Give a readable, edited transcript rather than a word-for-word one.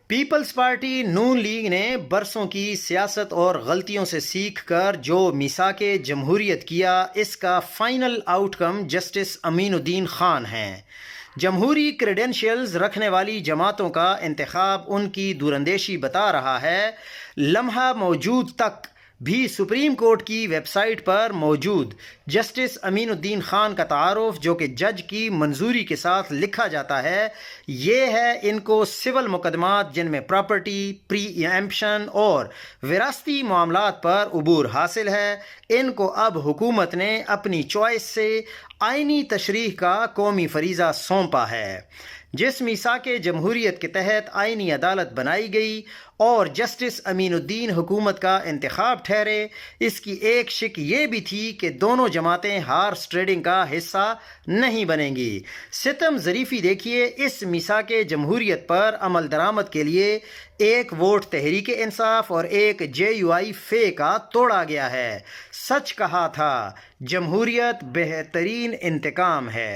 Peoples party نون league نے برسوں کی سیاست اور غلطیوں سے سیکھ کر جو میثاق جمہوریت کیا، اس کا فائنل آؤٹ کم جسٹس امین الدین خان ہیں۔ جمہوری کریڈینشیلز رکھنے والی جماعتوں کا انتخاب ان کی دوراندیشی بتا رہا ہے۔ لمحہ موجود تک بھی سپریم کورٹ کی ویب سائٹ پر موجود جسٹس امین الدین خان کا تعارف، جو کہ جج کی منظوری کے ساتھ لکھا جاتا ہے، یہ ہے ان کو سول مقدمات جن میں پراپرٹی، پری ایمپشن اور وراثتی معاملات پر عبور حاصل ہے، ان کو اب حکومت نے اپنی چوائس سے آئینی تشریح کا قومی فریضہ سونپا ہے۔ جس میثاق جمہوریت کے تحت آئینی عدالت بنائی گئی اور جسٹس امین الدین حکومت کا انتخاب ٹھہرے، اس کی ایک شک یہ بھی تھی کہ دونوں جماعتیں ہارس ٹریڈنگ کا حصہ نہیں بنیں گی۔ ستم ظریفی دیکھیے، اس میثاق جمہوریت پر عمل درآمد کے لیے ایک ووٹ تحریک انصاف اور ایک JUI فے کا توڑا گیا ہے۔ سچ کہا تھا، جمہوریت بہترین انتقام ہے۔